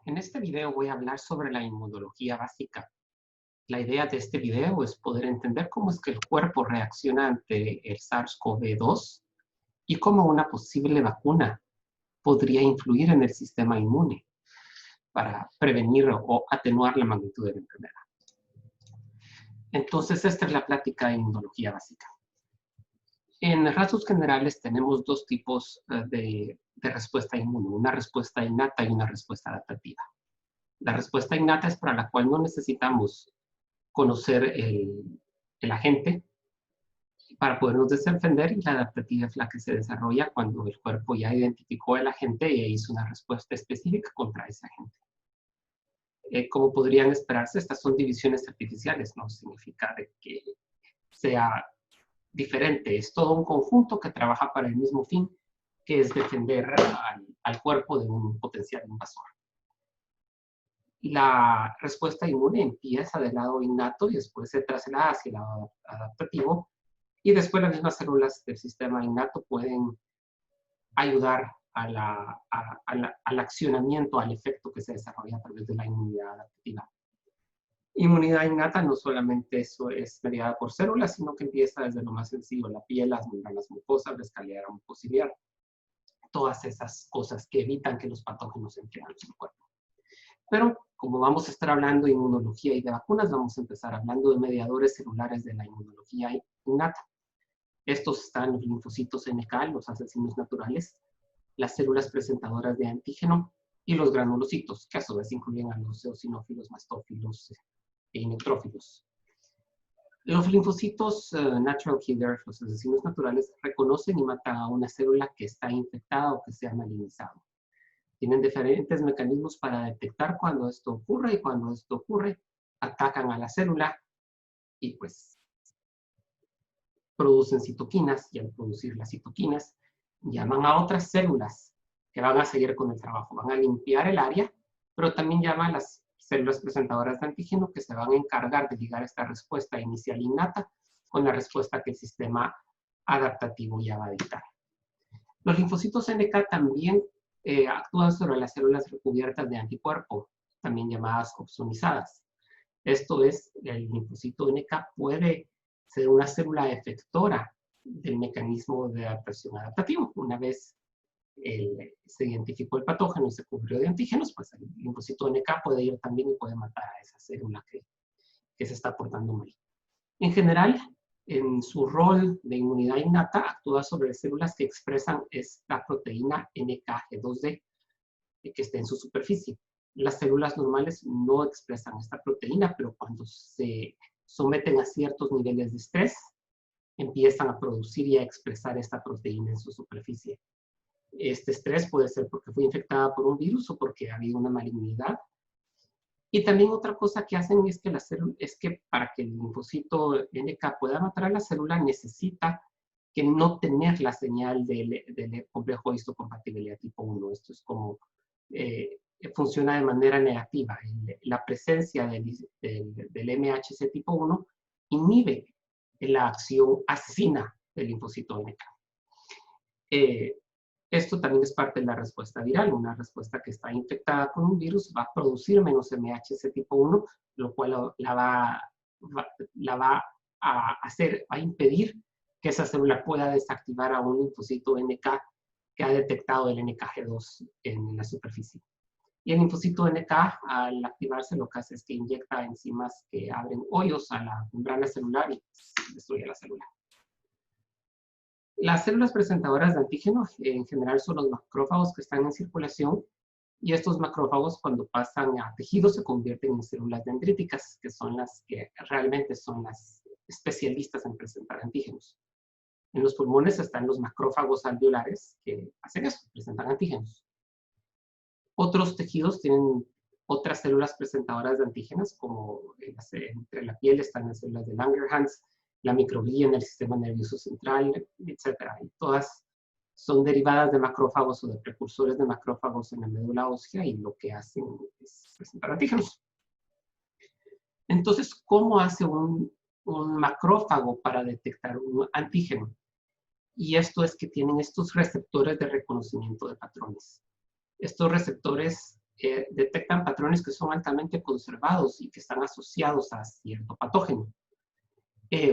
En este video voy a hablar sobre la inmunología básica. La idea de este video es poder entender cómo es que el cuerpo reacciona ante el SARS-CoV-2 y cómo una posible vacuna podría influir en el sistema inmune para prevenir o atenuar la magnitud de la enfermedad. Entonces, esta es la plática de inmunología básica. En rasgos generales tenemos dos tipos de respuesta inmune, una respuesta innata y una respuesta adaptativa. La respuesta innata es para la cual no necesitamos conocer el agente para podernos defender, y la adaptativa es la que se desarrolla cuando el cuerpo ya identificó el agente e hizo una respuesta específica contra ese agente. Como podrían esperarse, estas son divisiones artificiales, no significa de que sea diferente, es todo un conjunto que trabaja para el mismo fin, que es defender al cuerpo de un potencial invasor. La respuesta inmune empieza del lado innato y después se traslada hacia el lado adaptativo, y después las mismas células del sistema innato pueden ayudar al accionamiento, al efecto que se desarrolla a través de la inmunidad adaptativa. Inmunidad innata no solamente eso es mediada por células, sino que empieza desde lo más sencillo, la piel, las membranas mucosas, la escalera mucociliar, todas esas cosas que evitan que los patógenos entren al cuerpo. Pero como vamos a estar hablando de inmunología y de vacunas, vamos a empezar hablando de mediadores celulares de la inmunología innata. Estos están los linfocitos NK, los asesinos naturales, las células presentadoras de antígeno y los granulocitos, que a su vez incluyen a los eosinófilos, mastófilos y neutrófilos. Los linfocitos natural killers, los asesinos naturales, reconocen y matan a una célula que está infectada o que se ha malignizado. Tienen diferentes mecanismos para detectar cuando esto ocurre, y cuando esto ocurre, atacan a la célula y pues producen citoquinas, y al producir las citoquinas llaman a otras células que van a seguir con el trabajo, van a limpiar el área, pero también llaman a las células presentadoras de antígeno que se van a encargar de ligar esta respuesta inicial innata con la respuesta que el sistema adaptativo ya va a dictar. Los linfocitos NK también actúan sobre las células recubiertas de anticuerpo, también llamadas opsonizadas. Esto es, el linfocito NK puede ser una célula efectora del mecanismo de adaptación adaptativo. Una vez se identificó el patógeno y se cubrió de antígenos, pues el linfocito NK puede ir también y puede matar a esa célula que se está portando mal. En general, en su rol de inmunidad innata, actúa sobre células que expresan esta proteína NKG2D que está en su superficie. Las células normales no expresan esta proteína, pero cuando se someten a ciertos niveles de estrés, empiezan a producir y a expresar esta proteína en su superficie. Este estrés puede ser porque fue infectada por un virus o porque ha habido una malignidad. Y también otra cosa que hacen es que para que el linfocito NK pueda matar a la célula, necesita que no tener la señal del complejo histocompatibilidad tipo 1. Esto es como funciona de manera negativa. La presencia del MHC tipo 1 inhibe la acción asesina del linfocito NK. Esto también es parte de la respuesta viral. Una respuesta que está infectada con un virus va a producir menos MHC tipo 1, lo cual la va a impedir que esa célula pueda desactivar a un linfocito NK que ha detectado el NKG2 en la superficie. Y el linfocito NK, al activarse, lo que hace es que inyecta enzimas que abren hoyos a la membrana celular y destruye la célula. Las células presentadoras de antígeno en general son los macrófagos que están en circulación, y estos macrófagos, cuando pasan a tejidos, se convierten en células dendríticas, que son las que realmente son las especialistas en presentar antígenos. En los pulmones están los macrófagos alveolares que hacen eso, presentan antígenos. Otros tejidos tienen otras células presentadoras de antígenos, como entre la piel están las células de Langerhans, la microglía en el sistema nervioso central, etc. Y todas son derivadas de macrófagos o de precursores de macrófagos en la médula ósea, y lo que hacen es presentar antígenos. Entonces, ¿cómo hace un macrófago para detectar un antígeno? Y esto es que tienen estos receptores de reconocimiento de patrones. Estos receptores detectan patrones que son altamente conservados y que están asociados a cierto patógeno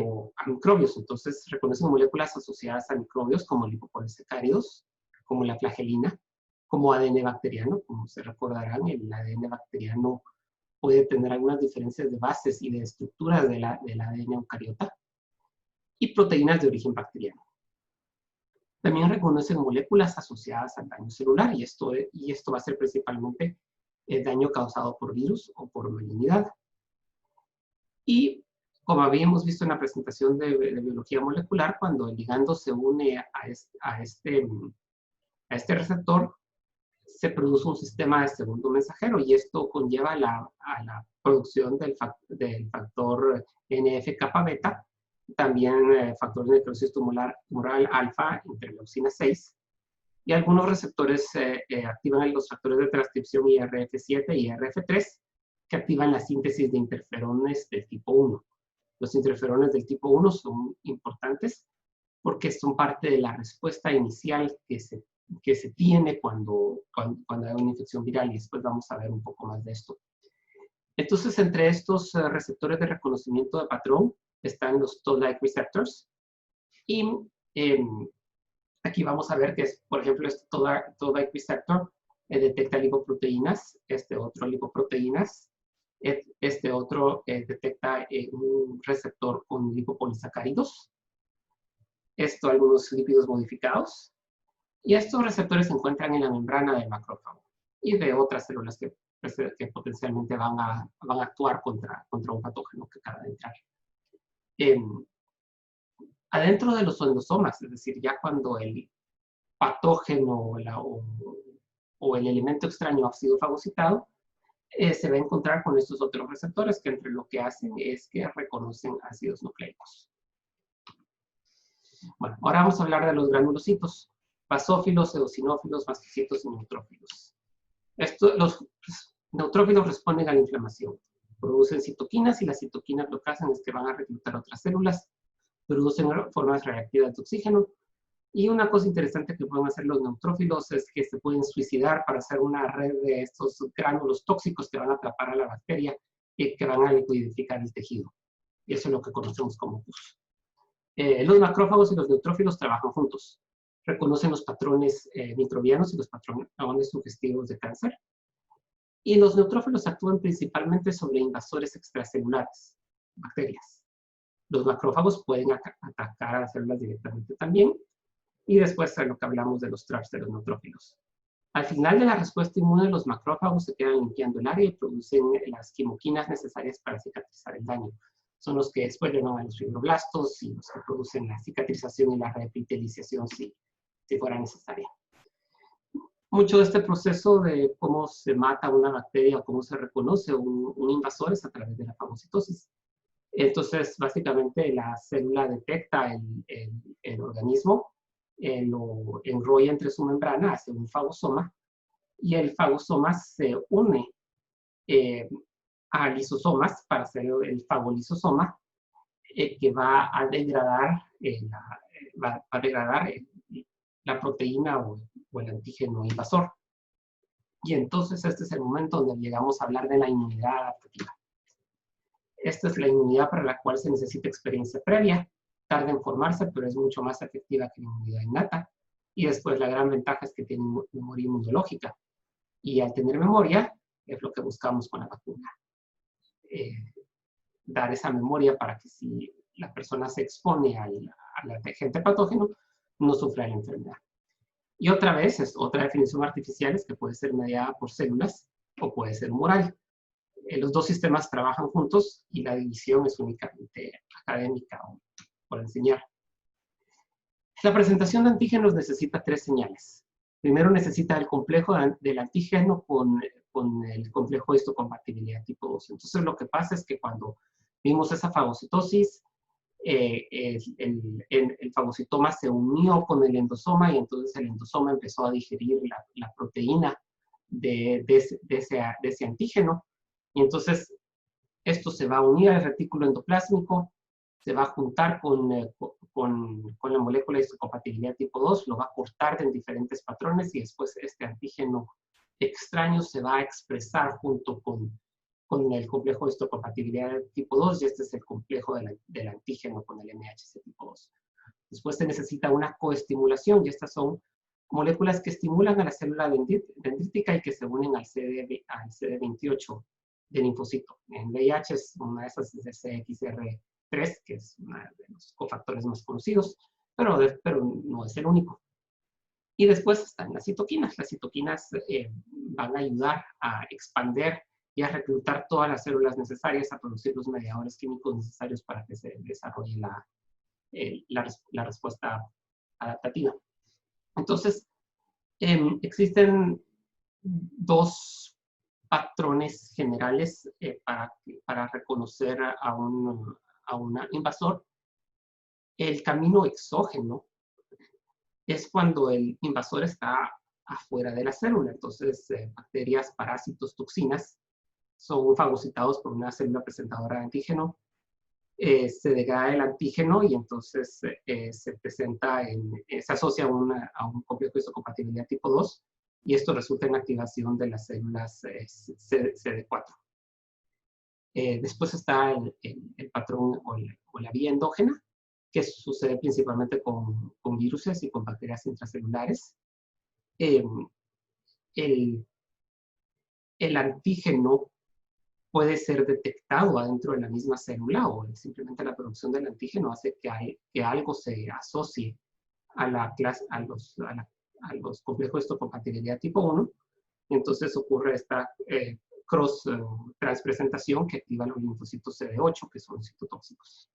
o a microbios. Entonces reconocen moléculas asociadas a microbios como lipopolisacáridos, como la flagelina, como ADN bacteriano. Como se recordarán, el ADN bacteriano puede tener algunas diferencias de bases y de estructuras del ADN eucariota, y proteínas de origen bacteriano. También reconocen moléculas asociadas al daño celular, y esto va a ser principalmente el daño causado por virus o por malignidad. Y como habíamos visto en la presentación de biología molecular, cuando el ligando se une a este receptor, se produce un sistema de segundo mensajero, y esto conlleva a la producción del factor NF-kappa beta, también factor de necrosis tumoral alfa, interleucina 6, y algunos receptores activan los factores de transcripción IRF7 y IRF3, que activan la síntesis de interferones del tipo 1. Los interferones del tipo 1 son importantes porque son parte de la respuesta inicial que se tiene cuando hay una infección viral, y después vamos a ver un poco más de esto. Entonces, entre estos receptores de reconocimiento de patrón están los Toll-like receptors, y aquí vamos a ver que es, por ejemplo, este Toll-like receptor detecta lipoproteínas, este otro lipoproteínas, este otro detecta un receptor con lipopolisacáridos, esto algunos lípidos modificados, y estos receptores se encuentran en la membrana del macrófago y de otras células que potencialmente van a actuar contra un patógeno que acaba de entrar. Adentro de los endosomas, es decir, ya cuando el patógeno o el elemento extraño ha sido fagocitado, se va a encontrar con estos otros receptores que entre lo que hacen es que reconocen ácidos nucleicos. Bueno, ahora vamos a hablar de los granulocitos: basófilos, eosinófilos, mastocitos y neutrófilos. Los neutrófilos responden a la inflamación, producen citoquinas, y las citoquinas lo que hacen es que van a reclutar otras células, producen formas reactivas de oxígeno, y una cosa interesante que pueden hacer los neutrófilos es que se pueden suicidar para hacer una red de estos gránulos tóxicos que van a atrapar a la bacteria y que van a liquidificar el tejido. Y eso es lo que conocemos como pus. Los macrófagos y los neutrófilos trabajan juntos. Reconocen los patrones microbianos y los patrones sugestivos de cáncer. Y los neutrófilos actúan principalmente sobre invasores extracelulares, bacterias. Los macrófagos pueden atacar a las células directamente también. Y después es lo que hablamos de los traps de los neutrófilos. Al final de la respuesta inmune, los macrófagos se quedan limpiando el área y producen las quimoquinas necesarias para cicatrizar el daño. Son los que después renovan los fibroblastos y los que producen la cicatrización y la reepiteliciación si fuera necesaria. Mucho de este proceso de cómo se mata una bacteria o cómo se reconoce un invasor es a través de la fagocitosis. Entonces, básicamente, la célula detecta el organismo, lo enrolla entre su membrana, hace un fagosoma, y el fagosoma se une a lisosomas para hacer el fagolisosoma, que va a degradar, la proteína o el antígeno invasor. Y entonces este es el momento donde llegamos a hablar de la inmunidad adaptativa. Esta es la inmunidad para la cual se necesita experiencia previa, tarda en formarse, pero es mucho más efectiva que la inmunidad innata. Y después la gran ventaja es que tiene memoria inmunológica. Y al tener memoria, es lo que buscamos con la vacuna. Dar esa memoria para que si la persona se expone al agente patógeno, no sufra la enfermedad. Y otra vez, es otra definición artificial, es que puede ser mediada por células o puede ser humoral. Los dos sistemas trabajan juntos y la división es únicamente académica o por enseñar. La presentación de antígenos necesita 3 señales. Primero necesita el complejo del antígeno con el complejo de histocompatibilidad tipo 2. Entonces lo que pasa es que cuando vimos esa fagocitosis, el fagocitoma se unió con el endosoma y entonces el endosoma empezó a digerir la proteína de ese antígeno. Y entonces esto se va a unir al retículo endoplásmico, se va a juntar con la molécula de histocompatibilidad tipo 2, lo va a cortar en diferentes patrones y después este antígeno extraño se va a expresar junto con el complejo de histocompatibilidad tipo 2, y este es el complejo del antígeno con el MHC tipo 2. Después se necesita una coestimulación, y estas son moléculas que estimulan a la célula dendrítica y que se unen al CD28 del linfocito. En VIH es una de esas, es el CXR3, que es uno de los cofactores más conocidos, pero no es el único. Y después están las citoquinas. Las citoquinas van a ayudar a expandir y a reclutar todas las células necesarias a producir los mediadores químicos necesarios para que se desarrolle la respuesta adaptativa. Entonces, existen dos patrones generales para reconocer a un invasor. El camino exógeno es cuando el invasor está afuera de la célula. Entonces, bacterias, parásitos, toxinas son fagocitados por una célula presentadora de antígeno. Se degrada el antígeno y entonces se presenta se asocia a un complejo de histocompatibilidad tipo 2, y esto resulta en activación de las células CD4. Después está el patrón o la vía endógena, que sucede principalmente con viruses y con bacterias intracelulares. El antígeno puede ser detectado adentro de la misma célula, o simplemente la producción del antígeno hace que algo se asocie a los complejos de histocompatibilidad tipo 1. Y entonces ocurre esta cross-transpresentación que activa los linfocitos CD8, que son citotóxicos.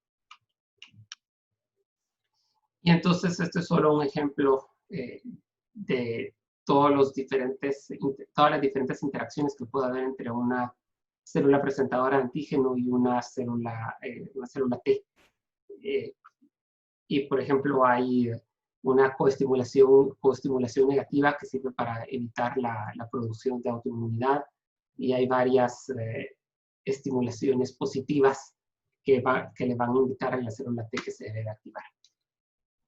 Y entonces este es solo un ejemplo de todas las diferentes interacciones que puede haber entre una célula presentadora de antígeno y una célula T. Y por ejemplo hay una coestimulación negativa que sirve para evitar la producción de autoinmunidad, y hay varias estimulaciones positivas que le van a indicar a la célula T que se debe activar.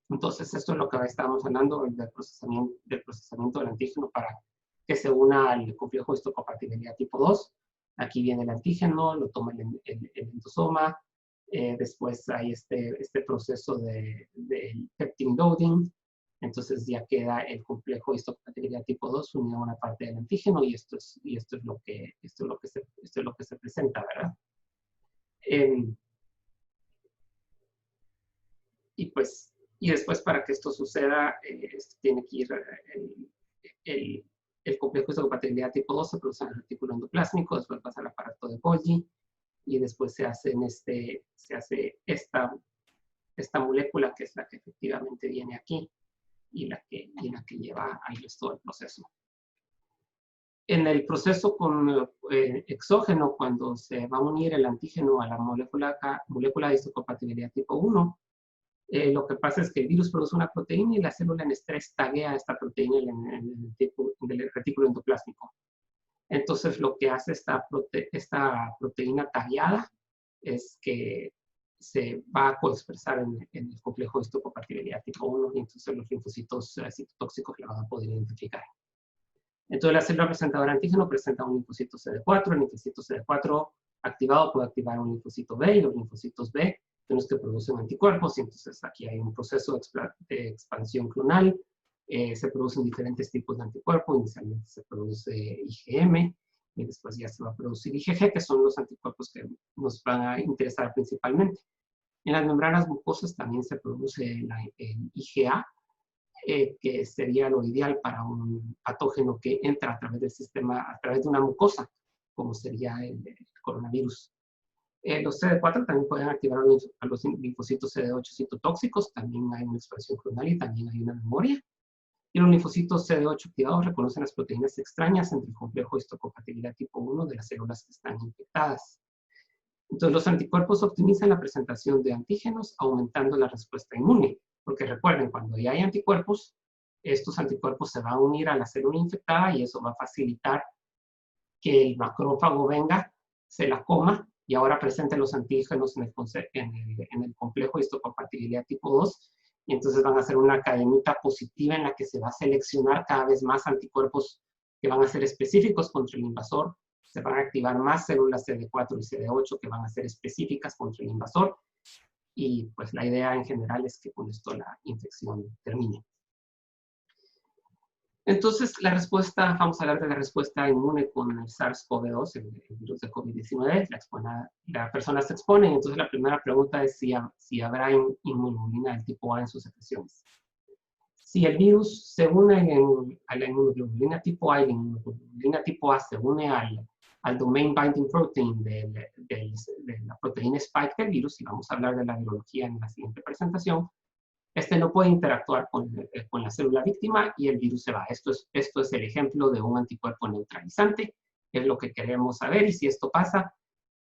Entonces, esto es lo que estábamos hablando del procesamiento del antígeno para que se una al complejo de histocompatibilidad tipo 2. Aquí viene el antígeno, lo toma el endosoma. Después hay este proceso de peptide loading. Entonces ya queda el complejo de histocompatibilidad tipo 2 unido a una parte del antígeno, y esto es lo que se presenta, ¿verdad? Y después, para que esto suceda, tiene que ir el complejo de histocompatibilidad tipo 2 se produce en el retículo endoplásmico, después pasa al aparato de Golgi, y después se hace esta molécula, que es la que efectivamente viene aquí, y la que lleva ahí todo el proceso. En el proceso exógeno, cuando se va a unir el antígeno a la molécula de histocompatibilidad tipo 1, lo que pasa es que el virus produce una proteína y la célula en estrés taguea esta proteína en el retículo endoplásmico. Entonces, lo que hace esta proteína tagueada es que se va a coexpresar en el complejo de histocompatibilidad tipo 1, y entonces los linfocitos citotóxicos la van a poder identificar. Entonces, la célula presentadora de antígeno presenta un linfocito CD4. El linfocito CD4 activado puede activar un linfocito B, y los linfocitos B son los que producen anticuerpos, y entonces aquí hay un proceso de expansión clonal. Se producen diferentes tipos de anticuerpos. Inicialmente se produce IgM, y después ya se va a producir IgG, que son los anticuerpos que nos van a interesar principalmente. En las membranas mucosas también se produce el IgA, que sería lo ideal para un patógeno que entra a través del sistema, a través de una mucosa, como sería el coronavirus. Los CD4 también pueden activar a los linfocitos CD8 citotóxicos. También hay una expresión clonal y también hay una memoria. Y los linfocitos CD8 activados reconocen las proteínas extrañas entre el complejo de histocompatibilidad tipo 1 de las células que están infectadas. Entonces, los anticuerpos optimizan la presentación de antígenos, aumentando la respuesta inmune. Porque recuerden, cuando ya hay anticuerpos, estos anticuerpos se van a unir a la célula infectada, y eso va a facilitar que el macrófago venga, se la coma, y ahora presente los antígenos en el complejo de histocompatibilidad tipo 2, y entonces van a hacer una cadenita positiva en la que se va a seleccionar cada vez más anticuerpos que van a ser específicos contra el invasor. Se van a activar más células CD4 y CD8 que van a ser específicas contra el invasor. Y pues la idea en general es que con esto la infección termine. Entonces, la respuesta, vamos a hablar de la respuesta inmune con el SARS-CoV-2, el virus de COVID-19. La persona se expone, entonces la primera pregunta es si habrá inmunoglobulina del tipo A en sus secreciones. Si el virus se une a la inmunoglobulina tipo A y la inmunoglobulina tipo A se une al domain binding protein de la proteína spike del virus, y vamos a hablar de la virología en la siguiente presentación, este no puede interactuar con la célula víctima y el virus se va. Esto es el ejemplo de un anticuerpo neutralizante, es lo que queremos saber, y si esto pasa,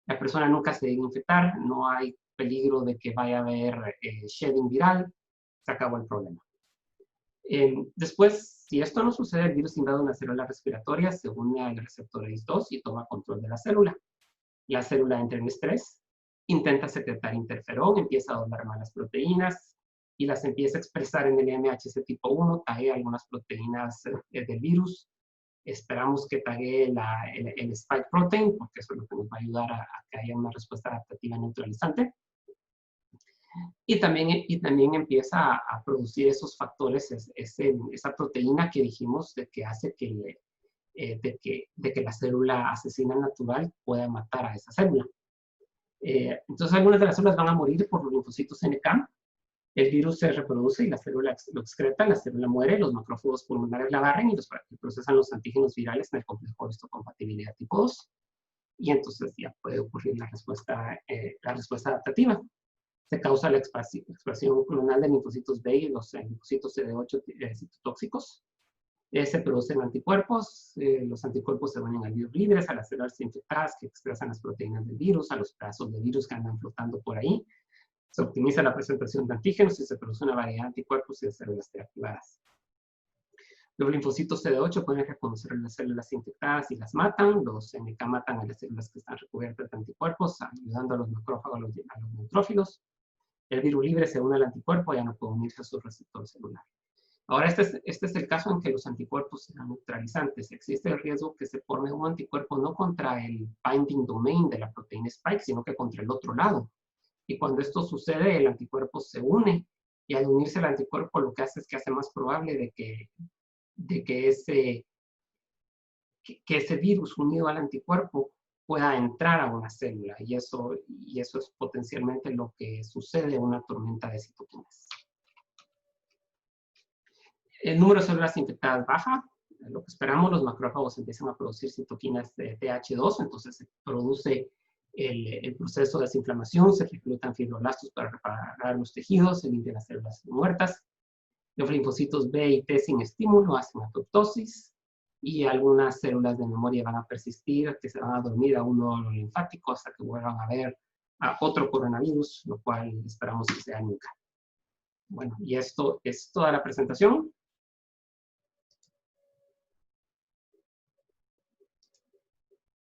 la persona nunca se debe infectar, no hay peligro de que vaya a haber shedding viral, se acabó el problema. Después, si esto no sucede, el virus invade una célula respiratoria, se une al receptor ACE2 y toma control de la célula. La célula entra en estrés, intenta secretar interferón, empieza a doblar malas proteínas y las empieza a expresar en el MHC tipo 1, taguea algunas proteínas del virus. Esperamos que taguee el spike protein, porque eso es lo que nos va a ayudar a que haya una respuesta adaptativa neutralizante. Y también empieza a producir esos factores, esa proteína que dijimos de que hace de que la célula asesina natural pueda matar a esa célula. Entonces algunas de las células van a morir por los linfocitos NK, el virus se reproduce y la célula lo excreta, la célula muere, los macrófagos pulmonares la barren y procesan los antígenos virales en el complejo de histocompatibilidad tipo 2. Y entonces ya puede ocurrir la respuesta adaptativa. Se causa la expresión clonal de linfocitos B y los linfocitos CD8 citotóxicos. Se producen anticuerpos. Los anticuerpos se unen al virus libres, a las células infectadas que expresan las proteínas del virus, a los pedazos de virus que andan flotando por ahí. Se optimiza la presentación de antígenos y se produce una variedad de anticuerpos y de células reactivadas. Los linfocitos CD8 pueden reconocer las células infectadas y las matan. Los NK matan a las células que están recubiertas de anticuerpos, ayudando a los macrófagos, a los neutrófilos. El virus libre se une al anticuerpo, ya no puede unirse a su receptor celular. Ahora, este es el caso en que los anticuerpos serán neutralizantes. Existe el riesgo que se forme un anticuerpo no contra el binding domain de la proteína spike, sino que contra el otro lado. Y cuando esto sucede, el anticuerpo se une, y al unirse al anticuerpo lo que hace es que hace más probable de que ese virus unido al anticuerpo pueda entrar a una célula, y eso es potencialmente lo que sucede en una tormenta de citoquinas. El número de células infectadas baja, lo que esperamos, los macrófagos empiezan a producir citoquinas de TH2, entonces se produce el proceso de desinflamación, se reclutan fibroblastos para reparar los tejidos, se limpian las células muertas. Los linfocitos B y T sin estímulo hacen apoptosis, y algunas células de memoria van a persistir, que se van a dormir a un nódulo linfático hasta que vuelvan a ver a otro coronavirus, lo cual esperamos que sea nunca. Bueno, y esto es toda la presentación.